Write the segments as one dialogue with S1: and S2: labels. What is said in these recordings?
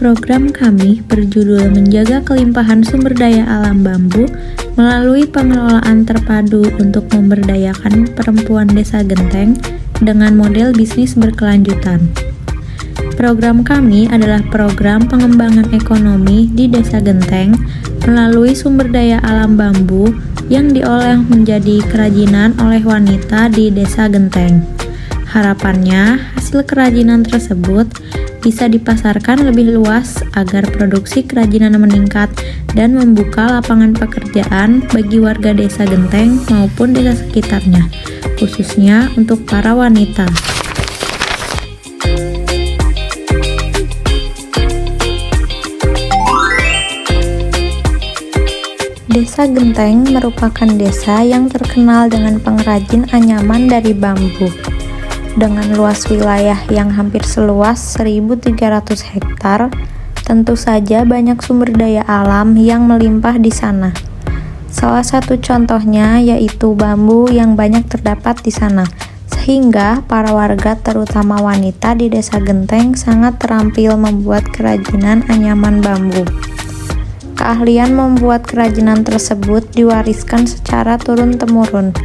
S1: Program kami berjudul Menjaga Kelimpahan Sumber Daya Alam Bambu melalui pengelolaan terpadu untuk memberdayakan perempuan Desa Genteng dengan model bisnis berkelanjutan. Program kami adalah program pengembangan ekonomi di Desa Genteng melalui sumber daya alam bambu yang diolah menjadi kerajinan oleh wanita di Desa Genteng. Harapannya, hasil kerajinan tersebut bisa dipasarkan lebih luas agar produksi kerajinan meningkat dan membuka lapangan pekerjaan bagi warga Desa Genteng maupun desa sekitarnya, khususnya untuk para wanita. Desa Genteng merupakan desa yang terkenal dengan pengrajin anyaman dari bambu. Dengan luas wilayah yang hampir seluas 1.300 hektar, tentu saja banyak sumber daya alam yang melimpah di sana. Salah satu contohnya yaitu bambu yang banyak terdapat di sana, sehingga para warga terutama wanita di Desa Genteng sangat terampil membuat kerajinan anyaman bambu. Keahlian membuat kerajinan tersebut diwariskan secara turun-temurun.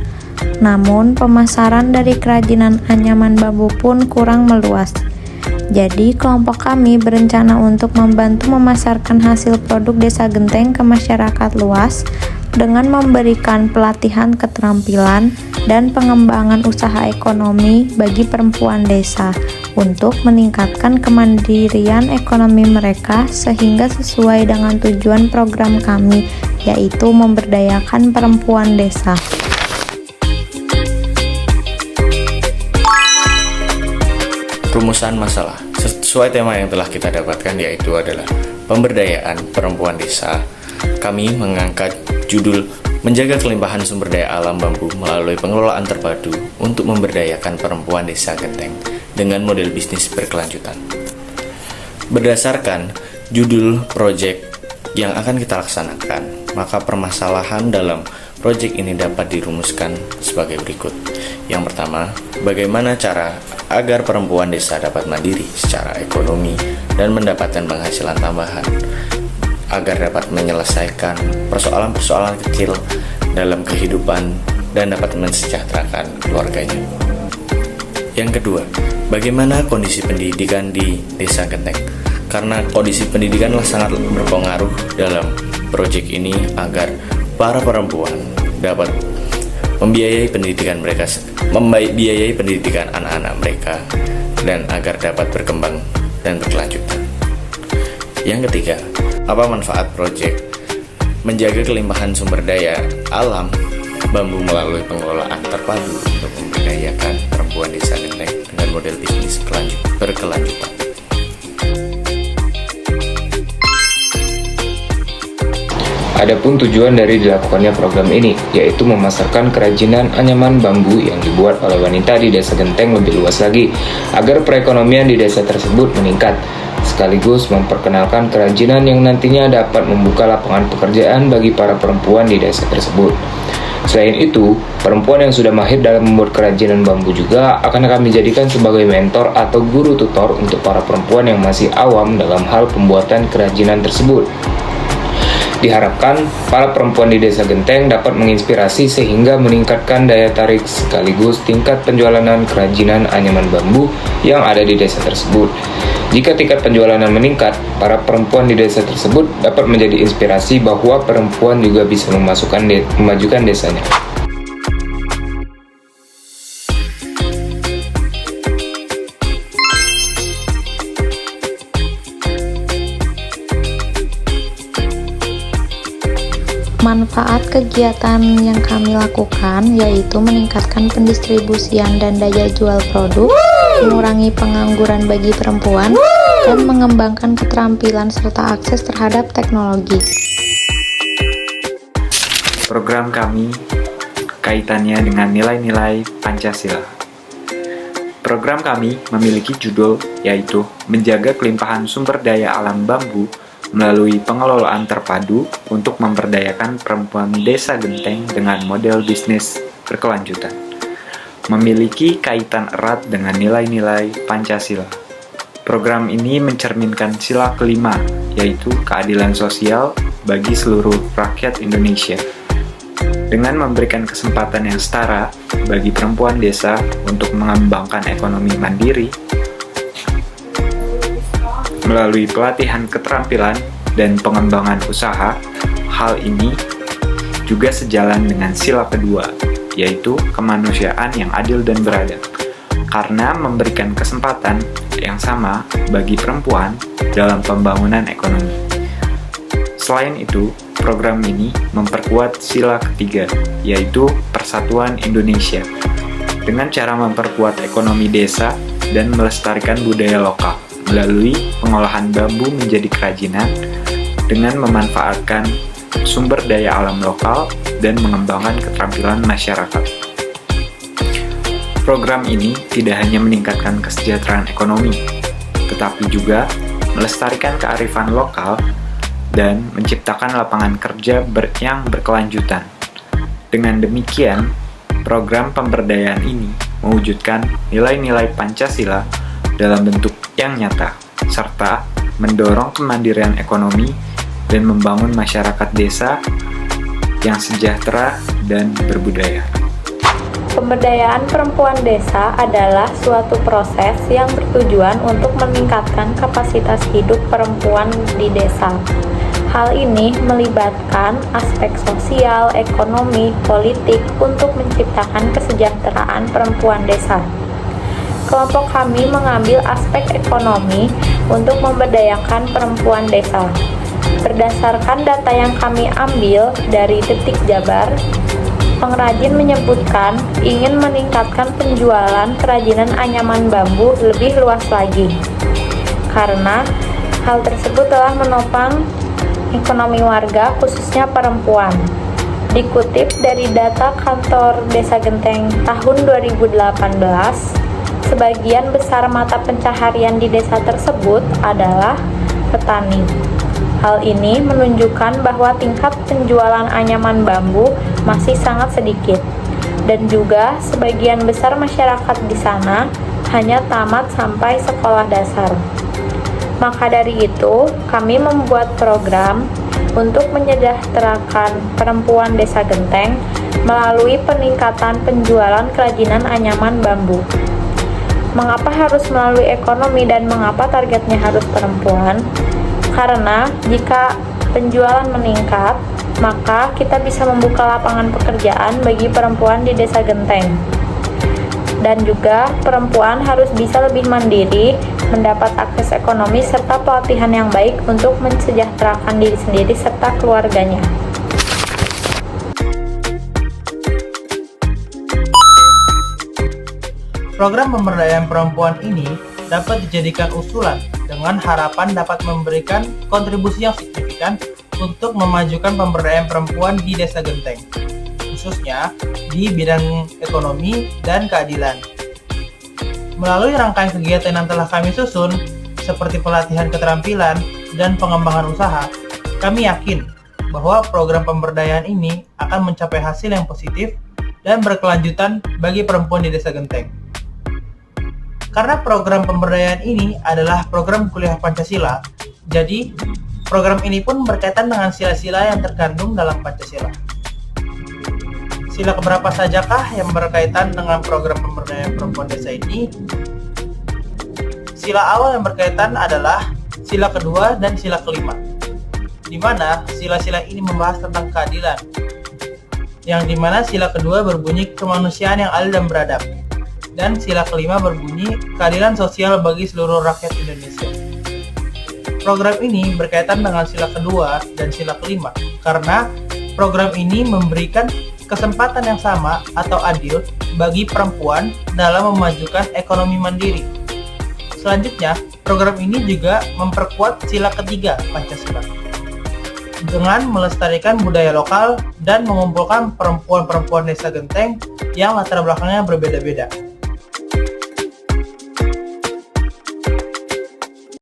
S1: Namun, pemasaran dari kerajinan anyaman bambu pun kurang meluas. Jadi, kelompok kami berencana untuk membantu memasarkan hasil produk Desa Genteng ke masyarakat luas dengan memberikan pelatihan keterampilan dan pengembangan usaha ekonomi bagi perempuan desa untuk meningkatkan kemandirian ekonomi mereka sehingga sesuai dengan tujuan program kami, yaitu memberdayakan perempuan desa.
S2: Rumusan masalah sesuai tema yang telah kita dapatkan, yaitu adalah pemberdayaan perempuan desa. Kami mengangkat judul Menjaga Kelimpahan Sumber Daya Alam Bambu melalui pengelolaan terpadu untuk memberdayakan perempuan Desa Genteng dengan model bisnis berkelanjutan. Berdasarkan judul proyek yang akan kita laksanakan, maka permasalahan dalam proyek ini dapat dirumuskan sebagai berikut. Yang pertama, bagaimana cara agar perempuan desa dapat mandiri secara ekonomi dan mendapatkan penghasilan tambahan, agar dapat menyelesaikan persoalan-persoalan kecil dalam kehidupan dan dapat mensejahterakan keluarganya. Yang kedua, bagaimana kondisi pendidikan di Desa Genteng? Karena kondisi pendidikanlah sangat berpengaruh dalam proyek ini agar para perempuan dapat membiayai pendidikan mereka, membiayai pendidikan anak-anak mereka, dan agar dapat berkembang dan berkelanjutan. Yang ketiga, apa manfaat proyek menjaga kelimpahan sumber daya alam bambu melalui pengelolaan terpadu untuk memberdayakan perempuan Desa Genteng dengan model bisnis berkelanjutan?
S3: Adapun tujuan dari dilakukannya program ini, yaitu memasarkan kerajinan anyaman bambu yang dibuat oleh wanita di Desa Genteng lebih luas lagi, agar perekonomian di desa tersebut meningkat, sekaligus memperkenalkan kerajinan yang nantinya dapat membuka lapangan pekerjaan bagi para perempuan di desa tersebut. Selain itu, perempuan yang sudah mahir dalam membuat kerajinan bambu juga akan kami jadikan sebagai mentor atau guru tutor untuk para perempuan yang masih awam dalam hal pembuatan kerajinan tersebut. Diharapkan para perempuan di Desa Genteng dapat menginspirasi sehingga meningkatkan daya tarik sekaligus tingkat penjualan kerajinan anyaman bambu yang ada di desa tersebut. Jika tingkat penjualan meningkat, para perempuan di desa tersebut dapat menjadi inspirasi bahwa perempuan juga bisa memajukan desanya.
S1: Manfaat kegiatan yang kami lakukan yaitu meningkatkan pendistribusian dan daya jual produk, mengurangi pengangguran bagi perempuan, dan mengembangkan keterampilan serta akses terhadap teknologi.
S4: Program kami kaitannya dengan nilai-nilai Pancasila. Program kami memiliki judul yaitu Menjaga Kelimpahan Sumber Daya Alam Bambu melalui pengelolaan terpadu untuk memberdayakan perempuan Desa Genteng dengan model bisnis berkelanjutan. Memiliki kaitan erat dengan nilai-nilai Pancasila. Program ini mencerminkan sila kelima, yaitu keadilan sosial bagi seluruh rakyat Indonesia. Dengan memberikan kesempatan yang setara bagi perempuan desa untuk mengembangkan ekonomi mandiri, melalui pelatihan keterampilan dan pengembangan usaha, hal ini juga sejalan dengan sila kedua, yaitu kemanusiaan yang adil dan beradab, karena memberikan kesempatan yang sama bagi perempuan dalam pembangunan ekonomi. Selain itu, program ini memperkuat sila ketiga, yaitu persatuan Indonesia, dengan cara memperkuat ekonomi desa dan melestarikan budaya lokal melalui pengolahan bambu menjadi kerajinan dengan memanfaatkan sumber daya alam lokal dan mengembangkan keterampilan masyarakat. Program ini tidak hanya meningkatkan kesejahteraan ekonomi, tetapi juga melestarikan kearifan lokal dan menciptakan lapangan kerja yang berkelanjutan. Dengan demikian, program pemberdayaan ini mewujudkan nilai-nilai Pancasila dalam bentuk yang nyata, serta mendorong kemandirian ekonomi dan membangun masyarakat desa yang sejahtera dan berbudaya.
S1: Pemberdayaan perempuan desa adalah suatu proses yang bertujuan untuk meningkatkan kapasitas hidup perempuan di desa. Hal ini melibatkan aspek sosial, ekonomi, politik untuk menciptakan kesejahteraan perempuan desa. Kelompok kami mengambil aspek ekonomi untuk memberdayakan perempuan desa. Berdasarkan data yang kami ambil dari Detik Jabar, pengrajin menyebutkan ingin meningkatkan penjualan kerajinan anyaman bambu lebih luas lagi, karena hal tersebut telah menopang ekonomi warga, khususnya perempuan. Dikutip dari data kantor Desa Genteng tahun 2018, sebagian besar mata pencaharian di desa tersebut adalah petani. Hal ini menunjukkan bahwa tingkat penjualan anyaman bambu masih sangat sedikit, dan juga sebagian besar masyarakat di sana hanya tamat sampai sekolah dasar. Maka dari itu, kami membuat program untuk menyejahterakan perempuan Desa Genteng melalui peningkatan penjualan kerajinan anyaman bambu. Mengapa harus melalui ekonomi dan mengapa targetnya harus perempuan? Karena jika penjualan meningkat, maka kita bisa membuka lapangan pekerjaan bagi perempuan di Desa Genteng. Dan juga perempuan harus bisa lebih mandiri, mendapat akses ekonomi serta pelatihan yang baik untuk mensejahterakan diri sendiri serta keluarganya.
S5: Program pemberdayaan perempuan ini dapat dijadikan usulan dengan harapan dapat memberikan kontribusi yang signifikan untuk memajukan pemberdayaan perempuan di Desa Genteng, khususnya di bidang ekonomi dan keadilan. Melalui rangkaian kegiatan yang telah kami susun, seperti pelatihan keterampilan dan pengembangan usaha, kami yakin bahwa program pemberdayaan ini akan mencapai hasil yang positif dan berkelanjutan bagi perempuan di Desa Genteng. Karena program pemberdayaan ini adalah program kuliah Pancasila, jadi program ini pun berkaitan dengan sila-sila yang terkandung dalam Pancasila. Sila keberapa sajakah yang berkaitan dengan program pemberdayaan perempuan desa ini? Sila awal yang berkaitan adalah sila kedua dan sila kelima, di mana sila-sila ini membahas tentang keadilan, yang dimana sila kedua berbunyi kemanusiaan yang adil dan beradab, dan sila kelima berbunyi keadilan sosial bagi seluruh rakyat Indonesia. Program ini berkaitan dengan sila kedua dan sila kelima, karena program ini memberikan kesempatan yang sama atau adil bagi perempuan dalam memajukan ekonomi mandiri. Selanjutnya, program ini juga memperkuat sila ketiga Pancasila dengan melestarikan budaya lokal dan mengumpulkan perempuan-perempuan Desa Genteng yang latar belakangnya berbeda-beda.